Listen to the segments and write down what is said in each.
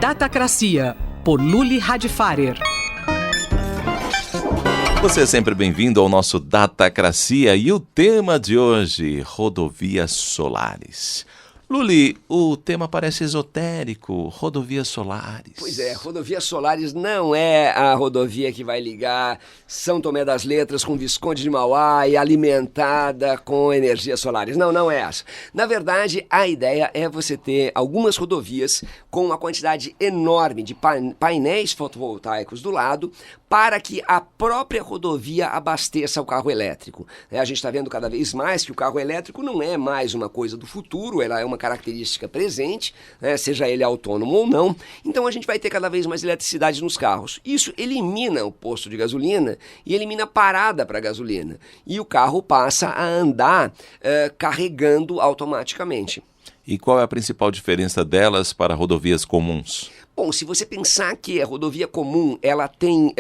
Datacracia, por Luli Radfarer. Você é sempre bem-vindo ao nosso Datacracia e o tema de hoje, rodovias solares. Luli, o tema parece esotérico, rodovias solares. Pois é, rodovias solares não é a rodovia que vai ligar São Tomé das Letras com Visconde de Mauá e alimentada com energias solares. Não é essa. Na verdade, a ideia é você ter algumas rodovias com uma quantidade enorme de painéis fotovoltaicos do lado para que a própria rodovia abasteça o carro elétrico. A gente está vendo cada vez mais que o carro elétrico não é mais uma coisa do futuro, ela é uma característica presente, seja ele autônomo ou não. Então a gente vai ter cada vez mais eletricidade nos carros. Isso elimina o posto de gasolina e elimina a parada para gasolina. E o carro passa a andar carregando automaticamente. E qual é a principal diferença delas para rodovias comuns? Bom, se você pensar que a rodovia comum ela tem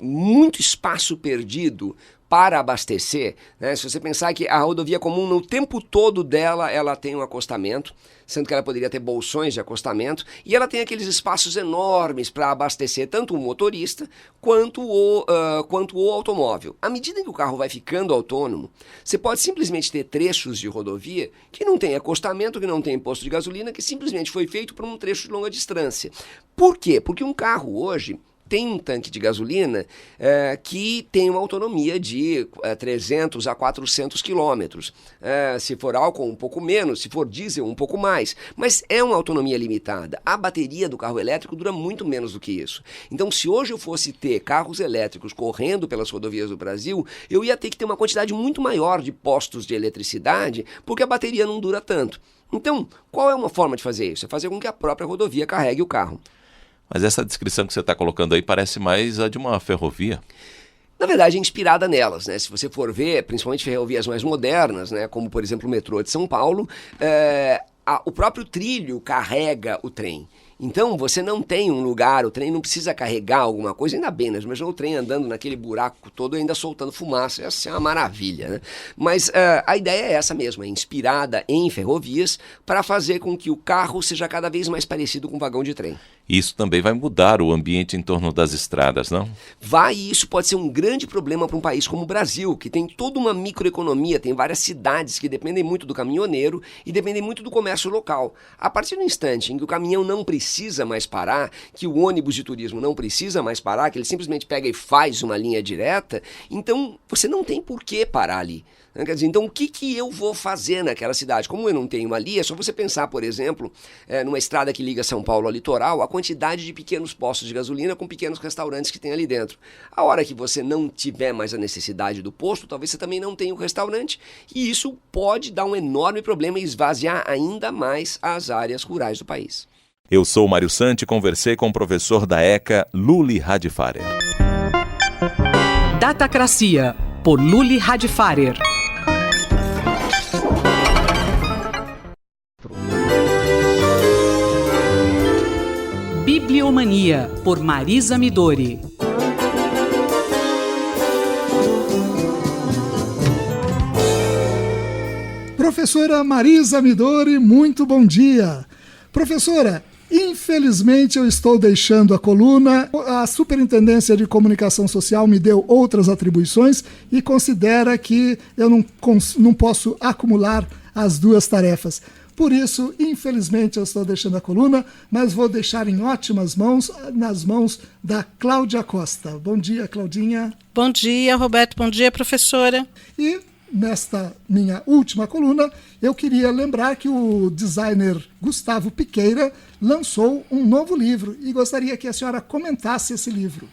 muito espaço perdido para abastecer, né? Se você pensar que a rodovia comum, no tempo todo dela, ela tem um acostamento, sendo que ela poderia ter bolsões de acostamento, e ela tem aqueles espaços enormes para abastecer tanto o motorista quanto o automóvel. À medida que o carro vai ficando autônomo, você pode simplesmente ter trechos de rodovia que não tem acostamento, que não tem posto de gasolina, que simplesmente foi feito para um trecho de longa distância. Por quê? Porque um carro hoje tem um tanque de gasolina que tem uma autonomia de 300 a 400 quilômetros. Se for álcool, um pouco menos, se for diesel, um pouco mais. Mas é uma autonomia limitada. A bateria do carro elétrico dura muito menos do que isso. Então, se hoje eu fosse ter carros elétricos correndo pelas rodovias do Brasil, eu ia ter que ter uma quantidade muito maior de postos de eletricidade, porque a bateria não dura tanto. Então, qual é uma forma de fazer isso? É fazer com que a própria rodovia carregue o carro. Mas essa descrição que você está colocando aí parece mais a de uma ferrovia. Na verdade, é inspirada nelas, né? Se você for ver, principalmente ferrovias mais modernas, né? Como, por exemplo, o metrô de São Paulo, o próprio trilho carrega o trem. Então, você não tem um lugar, o trem não precisa carregar alguma coisa, ainda bem, né? Mas o trem andando naquele buraco todo, ainda soltando fumaça, essa é uma maravilha, né? Mas a ideia é essa mesmo, é inspirada em ferrovias para fazer com que o carro seja cada vez mais parecido com um vagão de trem. Isso também vai mudar o ambiente em torno das estradas, não? Vai, e isso pode ser um grande problema para um país como o Brasil, que tem toda uma microeconomia, tem várias cidades que dependem muito do caminhoneiro e dependem muito do comércio local. A partir do instante em que o caminhão não precisa mais parar, que o ônibus de turismo não precisa mais parar, que ele simplesmente pega e faz uma linha direta, então você não tem por que parar ali. Quer dizer, então o que eu vou fazer naquela cidade? Como eu não tenho ali, é só você pensar, por exemplo, numa estrada que liga São Paulo ao litoral, a quantidade de pequenos postos de gasolina com pequenos restaurantes que tem ali dentro. A hora que você não tiver mais a necessidade do posto, talvez você também não tenha o restaurante, e isso pode dar um enorme problema e esvaziar ainda mais as áreas rurais do país. Eu sou o Mário Santi e conversei com o professor da ECA, Luli Radfarer. Datacracia, por Luli Radfarer. Bibliomania, por Marisa Midori. Professora Marisa Midori, muito bom dia. Professora, infelizmente eu estou deixando a coluna. A Superintendência de Comunicação Social me deu outras atribuições e considera que eu não posso acumular as duas tarefas. Por isso, infelizmente, eu estou deixando a coluna, mas vou deixar em ótimas mãos, nas mãos da Cláudia Costa. Bom dia, Claudinha. Bom dia, Roberto. Bom dia, professora. E nesta minha última coluna, eu queria lembrar que o designer Gustavo Piqueira lançou um novo livro e gostaria que a senhora comentasse esse livro.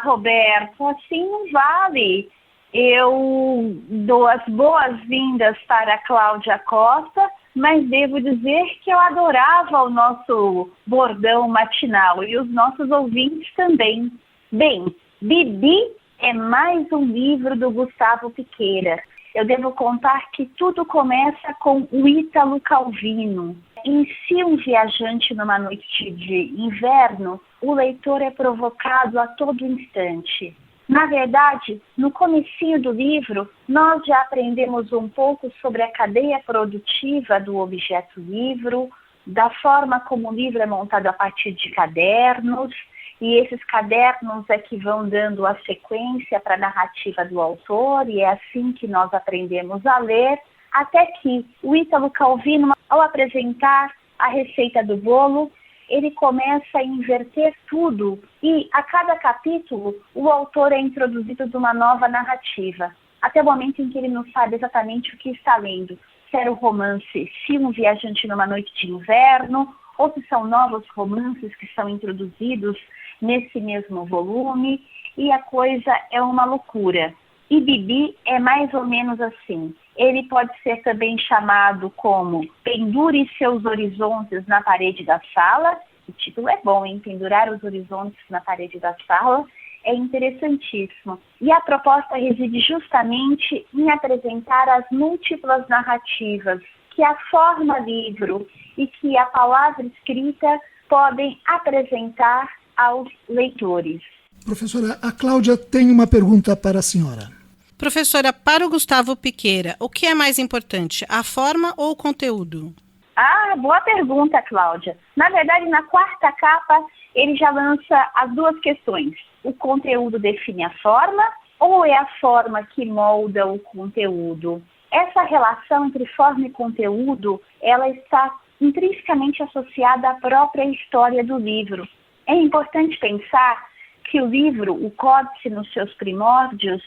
Roberto, assim não vale. Eu dou as boas-vindas para a Cláudia Costa, mas devo dizer que eu adorava o nosso bordão matinal e os nossos ouvintes também. Bem, Bibi é mais um livro do Gustavo Piqueira. Eu devo contar que tudo começa com o Ítalo Calvino. Em Si um Viajante numa Noite de Inverno, o leitor é provocado a todo instante. Na verdade, no comecinho do livro, nós já aprendemos um pouco sobre a cadeia produtiva do objeto livro, da forma como o livro é montado a partir de cadernos, e esses cadernos é que vão dando a sequência para a narrativa do autor, e é assim que nós aprendemos a ler, até que o Ítalo Calvino, ao apresentar a receita do bolo, ele começa a inverter tudo, e a cada capítulo o autor é introduzido de uma nova narrativa, até o momento em que ele não sabe exatamente o que está lendo, se era o romance Se um Viajante numa Noite de Inverno, ou se são novos romances que são introduzidos nesse mesmo volume, e a coisa é uma loucura. E Bibi é mais ou menos assim. Ele pode ser também chamado como Pendure Seus Horizontes na Parede da Sala. O título é bom, hein? Pendurar os horizontes na parede da sala é interessantíssimo. E a proposta reside justamente em apresentar as múltiplas narrativas que a forma livro e que a palavra escrita podem apresentar aos leitores. Professora, a Cláudia tem uma pergunta para a senhora. Professora, para o Gustavo Piqueira, o que é mais importante, a forma ou o conteúdo? Ah, boa pergunta, Cláudia. Na verdade, na quarta capa, ele já lança as duas questões. O conteúdo define a forma ou é a forma que molda o conteúdo? Essa relação entre forma e conteúdo, ela está intrinsecamente associada à própria história do livro. É importante pensar que o livro, o Códice nos seus primórdios,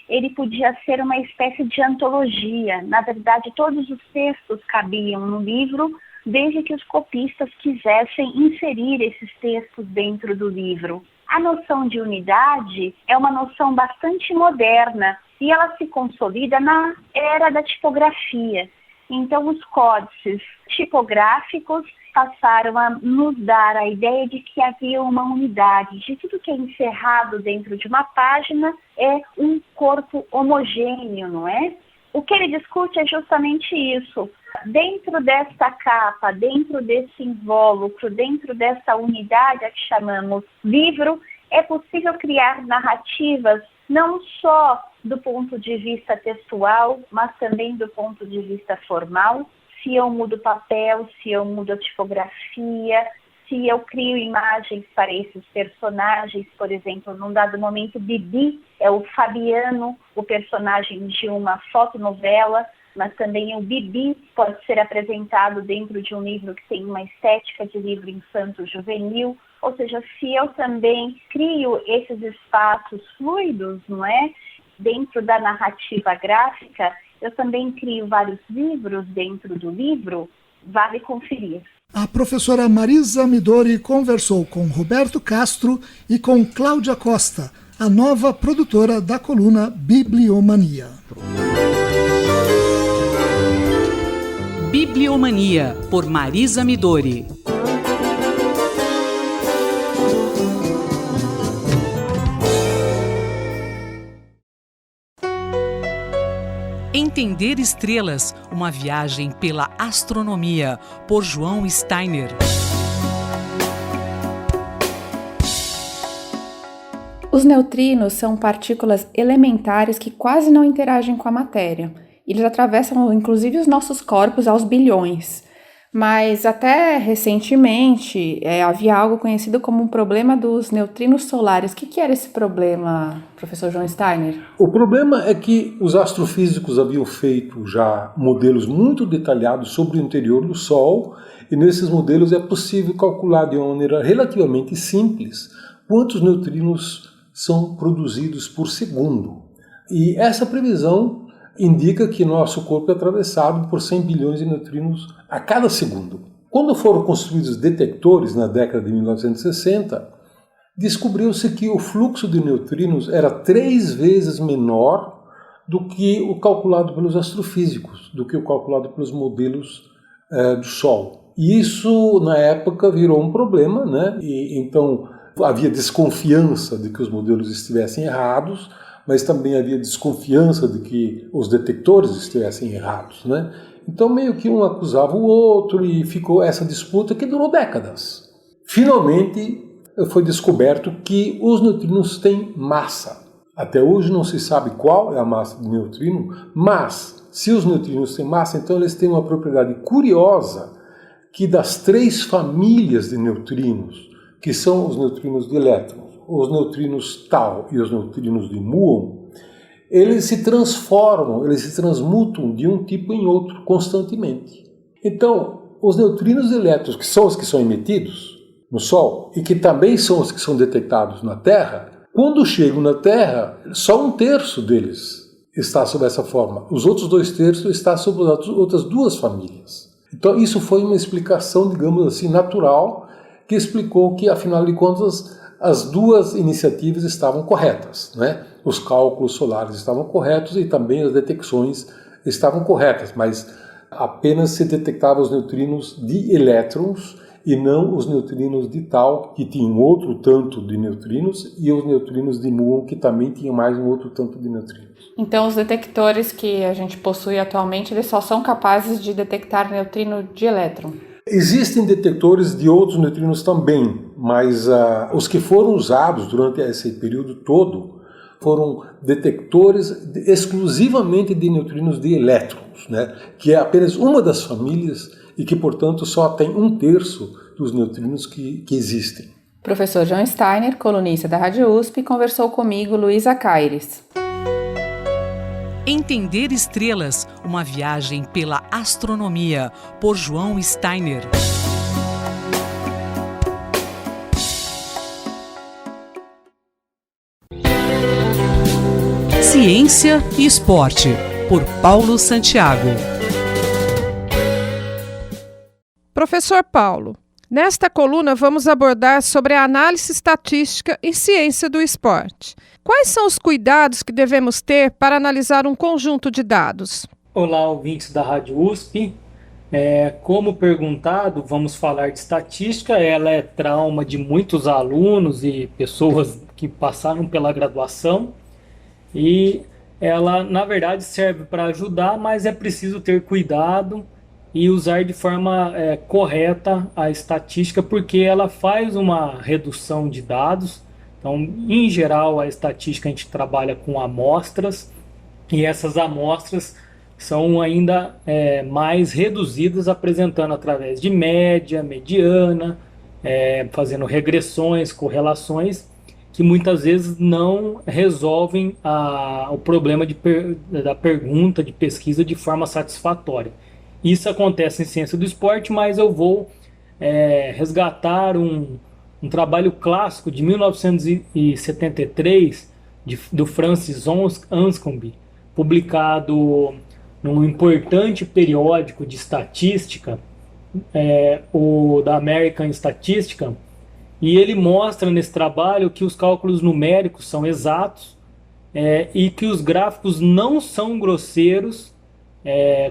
ele podia ser uma espécie de antologia. Na verdade, todos os textos cabiam no livro, desde que os copistas quisessem inserir esses textos dentro do livro. A noção de unidade é uma noção bastante moderna e ela se consolida na era da tipografia. Então, os códices tipográficos passaram a nos dar a ideia de que havia uma unidade, de tudo que é encerrado dentro de uma página é um corpo homogêneo, não é? O que ele discute é justamente isso. Dentro desta capa, dentro desse invólucro, dentro dessa unidade a que chamamos livro, é possível criar narrativas não só do ponto de vista textual, mas também do ponto de vista formal. Se eu mudo o papel, se eu mudo a tipografia, se eu crio imagens para esses personagens, por exemplo, num dado momento, Bibi é o Fabiano, o personagem de uma fotonovela, mas também o Bibi pode ser apresentado dentro de um livro que tem uma estética de livro infanto-juvenil, ou seja, se eu também crio esses espaços fluidos, não é? Dentro da narrativa gráfica, eu também crio vários livros dentro do livro, vale conferir. A professora Marisa Midori conversou com Roberto Castro e com Cláudia Costa, a nova produtora da coluna Bibliomania. Bibliomania, por Marisa Midori. Entender Estrelas, uma viagem pela astronomia, por João Steiner. Os neutrinos são partículas elementares que quase não interagem com a matéria. Eles atravessam, inclusive, os nossos corpos aos bilhões. Mas até recentemente havia algo conhecido como um problema dos neutrinos solares. O que era esse problema, professor João Steiner? O problema é que os astrofísicos haviam feito já modelos muito detalhados sobre o interior do Sol, e nesses modelos é possível calcular de uma maneira relativamente simples quantos neutrinos são produzidos por segundo. E essa previsão indica que nosso corpo é atravessado por 100 bilhões de neutrinos a cada segundo. Quando foram construídos detectores na década de 1960, descobriu-se que o fluxo de neutrinos era 3 vezes menor do que o calculado pelos astrofísicos, do que o calculado pelos modelos do Sol. E isso, na época, virou um problema, né? E então havia desconfiança de que os modelos estivessem errados, mas também havia desconfiança de que os detectores estivessem errados, né? Então meio que um acusava o outro e ficou essa disputa que durou décadas. Finalmente foi descoberto que os neutrinos têm massa. Até hoje não se sabe qual é a massa do neutrino, mas se os neutrinos têm massa, então eles têm uma propriedade curiosa, que das 3 famílias de neutrinos, que são os neutrinos de elétrons, os neutrinos tau e os neutrinos de muon, eles se transformam, eles se transmutam de um tipo em outro constantemente. Então, os neutrinos de elétrons, que são os que são emitidos no Sol e que também são os que são detectados na Terra, quando chegam na Terra, só 1/3 deles está sob essa forma. Os outros 2/3 estão sob as outras 2 famílias. Então isso foi uma explicação, digamos assim, natural, que explicou que, afinal de contas, as 2 iniciativas estavam corretas, né? Os cálculos solares estavam corretos e também as detecções estavam corretas, mas apenas se detectavam os neutrinos de elétrons e não os neutrinos de tau, que tinham outro tanto de neutrinos, e os neutrinos de muon, que também tinham mais um outro tanto de neutrinos. Então, os detectores que a gente possui atualmente, eles só são capazes de detectar neutrino de elétron? Existem detectores de outros neutrinos também, mas os que foram usados durante esse período todo foram detectores exclusivamente de neutrinos de elétrons, né? Que é apenas uma das famílias e que, portanto, só tem 1/3 dos neutrinos que existem. Professor João Steiner, colunista da Rádio USP, conversou comigo, Luísa Caires. Entender Estrelas, uma viagem pela astronomia, por João Steiner. Ciência e Esporte, por Paulo Santiago. Professor Paulo, nesta coluna vamos abordar sobre a análise estatística em ciência do esporte. Quais são os cuidados que devemos ter para analisar um conjunto de dados? Olá, ouvintes da Rádio USP. Como perguntado, vamos falar de estatística. Ela é trauma de muitos alunos e pessoas que passaram pela graduação. E ela, na verdade, serve para ajudar, mas é preciso ter cuidado e usar de forma correta a estatística, porque ela faz uma redução de dados. Então, em geral, a estatística a gente trabalha com amostras, e essas amostras são ainda mais reduzidas, apresentando através de média, mediana, fazendo regressões, correlações, que muitas vezes não resolvem o problema da pergunta, de pesquisa, de forma satisfatória. Isso acontece em ciência do esporte, mas eu vou resgatar um trabalho clássico de 1973 do Francis Anscombe, publicado num importante periódico de estatística, o da American Statistical, e ele mostra nesse trabalho que os cálculos numéricos são exatos e que os gráficos não são grosseiros,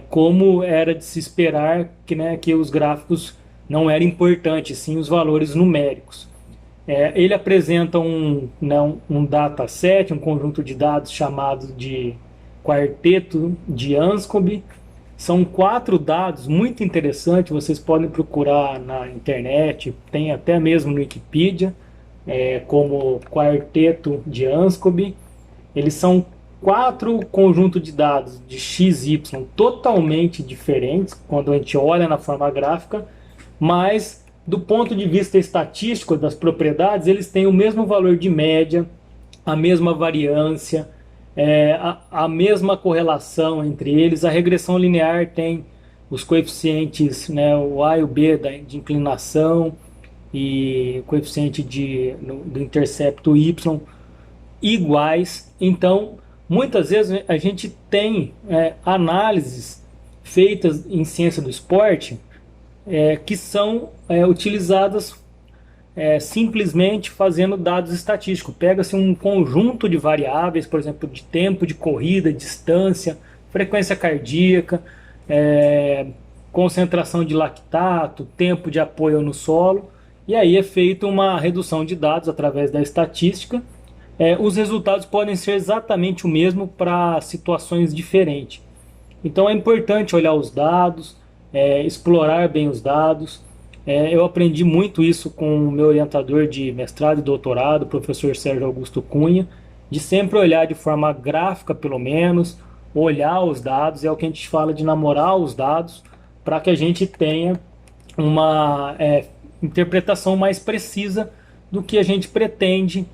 como era de se esperar, que os gráficos não era importante, sim os valores numéricos. Ele apresenta um dataset, um conjunto de dados chamado de quarteto de Anscombe. São 4 dados muito interessantes, vocês podem procurar na internet, tem até mesmo no Wikipedia, como quarteto de Anscombe. Eles são 4 conjuntos de dados de x, y totalmente diferentes quando a gente olha na forma gráfica, mas do ponto de vista estatístico das propriedades, eles têm o mesmo valor de média, a mesma variância, a mesma correlação entre eles. A regressão linear tem os coeficientes, o A e o B de inclinação e o coeficiente do intercepto Y iguais. Então, muitas vezes a gente tem análises feitas em ciência do esporte que são utilizadas simplesmente fazendo dados estatísticos. Pega-se um conjunto de variáveis, por exemplo, de tempo de corrida, distância, frequência cardíaca, concentração de lactato, tempo de apoio no solo, e aí é feita uma redução de dados através da estatística. Os resultados podem ser exatamente o mesmo para situações diferentes. Então é importante olhar os dados, explorar bem os dados. Eu aprendi muito isso com o meu orientador de mestrado e doutorado, o professor Sérgio Augusto Cunha, de sempre olhar de forma gráfica, pelo menos, olhar os dados. É o que a gente fala de namorar os dados, para que a gente tenha uma interpretação mais precisa do que a gente pretende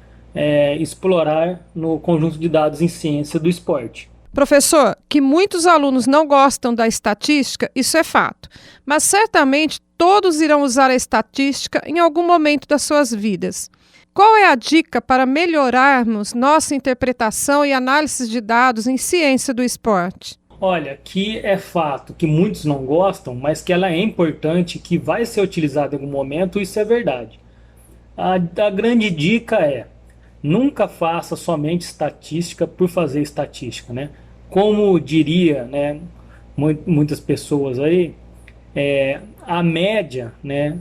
explorar no conjunto de dados em ciência do esporte. Professor, que muitos alunos não gostam da estatística, isso é fato. Mas certamente todos irão usar a estatística em algum momento das suas vidas. Qual é a dica para melhorarmos nossa interpretação e análise de dados em ciência do esporte? Olha, que é fato que muitos não gostam, mas que ela é importante, que vai ser utilizada em algum momento, isso é verdade. A grande dica é: nunca faça somente estatística por fazer estatística, né? Como diria, né, muitas pessoas aí, a média, né,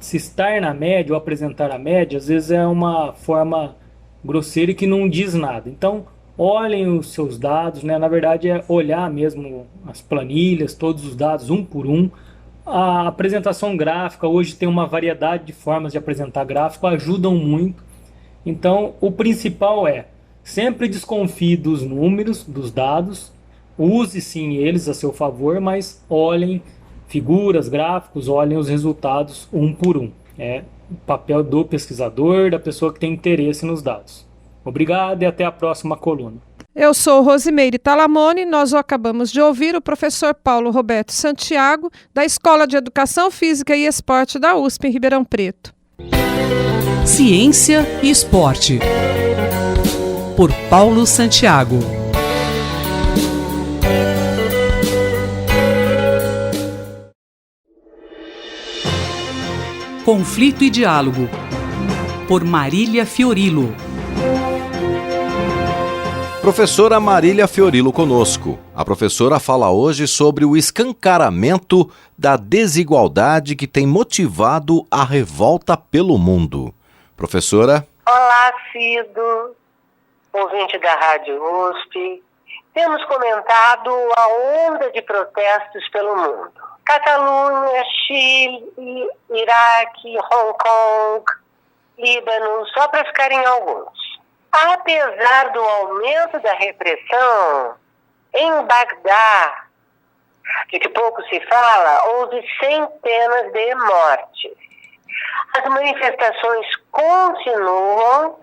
se estar na média ou apresentar a média, às vezes é uma forma grosseira e que não diz nada. Então, olhem os seus dados, né? Na verdade é olhar mesmo as planilhas, todos os dados, um por um. A apresentação gráfica, hoje tem uma variedade de formas de apresentar gráfico, ajudam muito. Então, o principal sempre desconfie dos números, dos dados, use sim eles a seu favor, mas olhem figuras, gráficos, olhem os resultados um por um. É o papel do pesquisador, da pessoa que tem interesse nos dados. Obrigado e até a próxima coluna. Eu sou Rosimeire Talamone, nós acabamos de ouvir o professor Paulo Roberto Santiago, da Escola de Educação Física e Esporte da USP em Ribeirão Preto. Ciência e Esporte, por Paulo Santiago. Conflito e Diálogo, por Marília Fiorilo. Professora Marília Fiorilo conosco. A professora fala hoje sobre o escancaramento da desigualdade que tem motivado a revolta pelo mundo. Professora? Olá, Cido, ouvinte da Rádio USP. Temos comentado a onda de protestos pelo mundo. Catalunha, Chile, Iraque, Hong Kong, Líbano, só para ficarem alguns. Apesar do aumento da repressão, em Bagdá, de que pouco se fala, houve centenas de mortes. As manifestações continuam,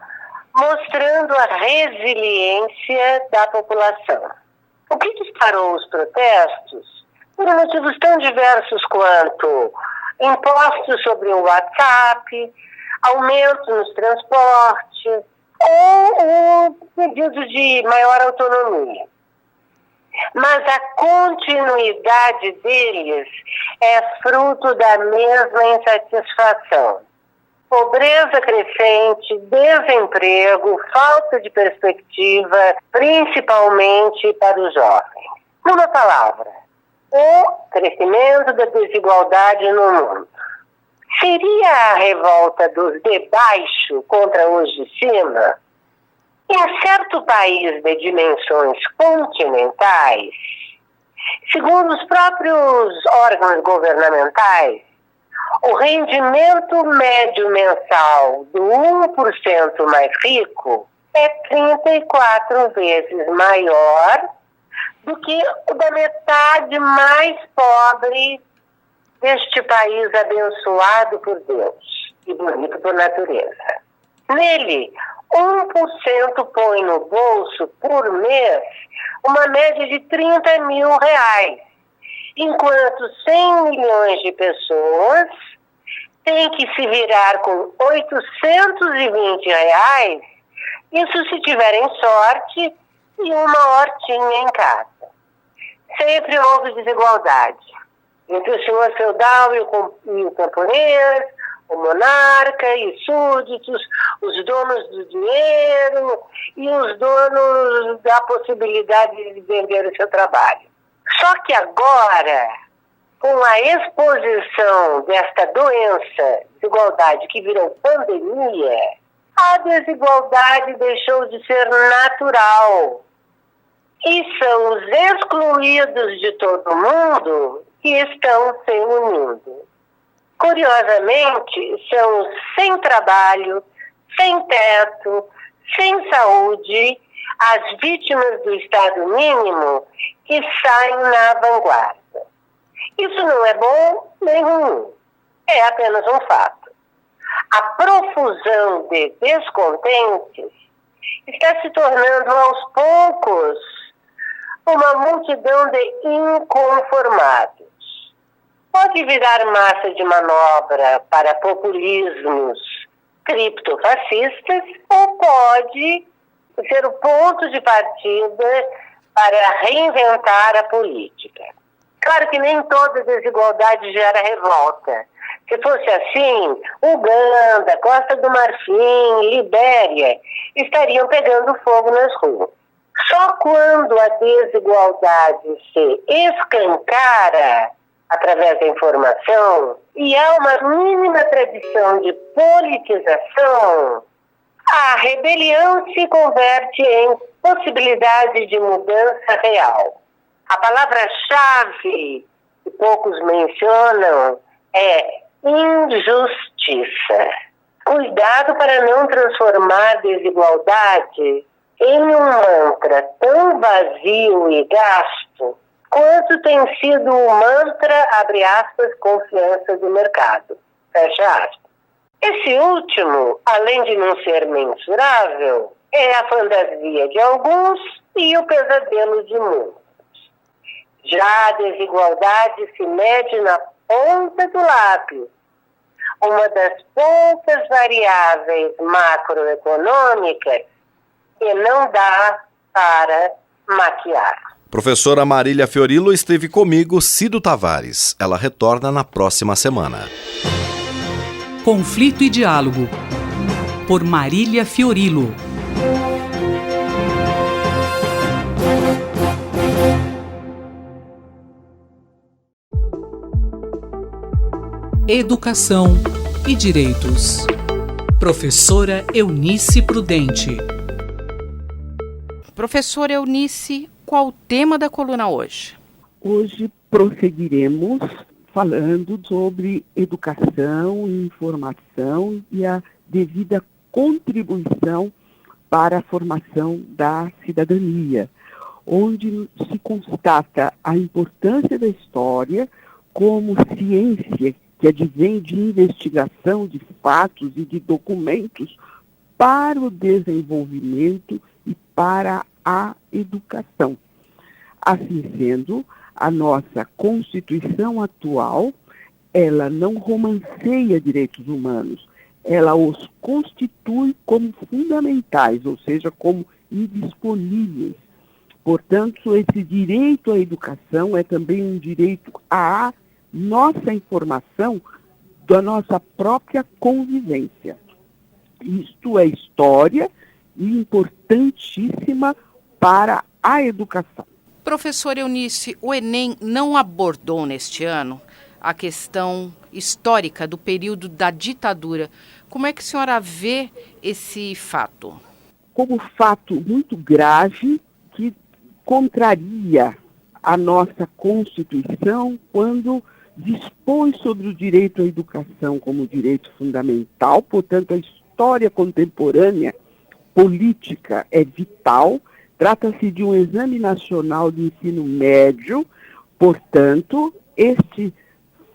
mostrando a resiliência da população. O que disparou os protestos? Por motivos tão diversos quanto impostos sobre o WhatsApp, aumento nos transportes, ou o pedido de maior autonomia. Mas a continuidade deles é fruto da mesma insatisfação. Pobreza crescente, desemprego, falta de perspectiva, principalmente para os jovens. Numa palavra, o crescimento da desigualdade no mundo. Seria a revolta dos de baixo contra os de cima? Em certo país de dimensões continentais, segundo os próprios órgãos governamentais, o rendimento médio mensal do 1% mais rico é 34 vezes maior do que o da metade mais pobre deste país abençoado por Deus e bonito por natureza. Nele, 1% põe no bolso por mês uma média de R$30 mil, enquanto 100 milhões de pessoas têm que se virar com R$820, isso se tiverem sorte, e uma hortinha em casa. Sempre houve desigualdade entre o senhor feudal e o camponês, o monarca e súditos, os donos do dinheiro e os donos da possibilidade de vender o seu trabalho. Só que agora, com a exposição desta doença, desigualdade, que virou pandemia, a desigualdade deixou de ser natural. E são os excluídos de todo mundo que estão se unindo. Curiosamente, são os sem trabalho, sem teto, sem saúde, as vítimas do Estado mínimo que saem na vanguarda. Isso não é bom nem ruim. é apenas um fato. A profusão de descontentes está se tornando aos poucos uma multidão de inconformados. Pode virar massa de manobra para populismos criptofascistas ou pode ser o ponto de partida para reinventar a política. Claro que nem toda desigualdade gera revolta. Se fosse assim, Uganda, Costa do Marfim, Libéria estariam pegando fogo nas ruas. Só quando a desigualdade se escancara através da informação e há uma mínima tradição de politização, a rebelião se converte em possibilidade de mudança real. A palavra-chave que poucos mencionam é injustiça. Cuidado para não transformar desigualdade em um mantra tão vazio e gasto quanto tem sido o mantra, abre aspas, confiança do mercado, fecha aspas. Esse último, além de não ser mensurável, é a fantasia de alguns e o pesadelo de muitos. Já a desigualdade se mede na ponta do lápis, uma das poucas variáveis macroeconômicas que não dá para maquiar. Professora Marília Fiorilo esteve comigo, Cido Tavares. Ela retorna na próxima semana. Conflito e Diálogo, por Marília Fiorilo. Educação e Direitos. Professora Eunice Prudente. Professora Eunice, qual o tema da coluna hoje? Hoje prosseguiremos falando sobre educação, informação e a devida contribuição para a formação da cidadania, onde se constata a importância da história como ciência que advém de investigação de fatos e de documentos para o desenvolvimento e para a educação. Assim sendo, a nossa Constituição atual, ela não romanceia direitos humanos, ela os constitui como fundamentais, ou seja, como indisponíveis. Portanto, esse direito à educação é também um direito à nossa informação da nossa própria convivência. Isto é história e importantíssima para a educação. Professora Eunice, o Enem não abordou neste ano a questão histórica do período da ditadura. Como é que a senhora vê esse fato? Como fato muito grave que contraria a nossa Constituição quando dispõe sobre o direito à educação como direito fundamental, portanto, a história contemporânea política é vital, trata-se de um exame nacional de ensino médio, portanto, este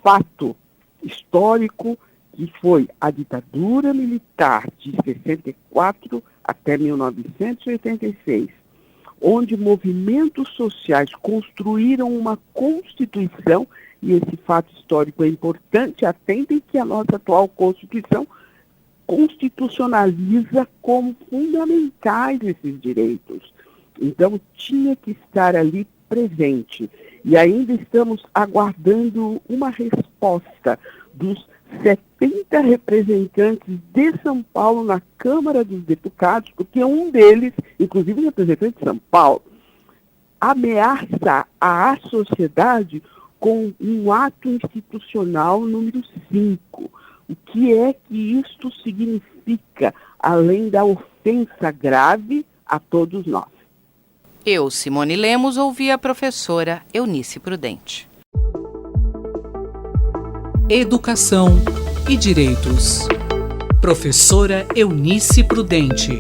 fato histórico que foi a ditadura militar de 64 até 1986, onde movimentos sociais construíram uma Constituição, e esse fato histórico é importante, atentem que a nossa atual Constituição constitucionaliza como fundamentais esses direitos. Então, tinha que estar ali presente. E ainda estamos aguardando uma resposta dos 70 representantes de São Paulo na Câmara dos Deputados, porque um deles, inclusive o representante de São Paulo, ameaça a sociedade com um ato institucional número 5. O que é que isto significa, além da ofensa grave a todos nós? Eu, Simone Lemos, ouvi a professora Eunice Prudente. Educação e Direitos. Professora Eunice Prudente.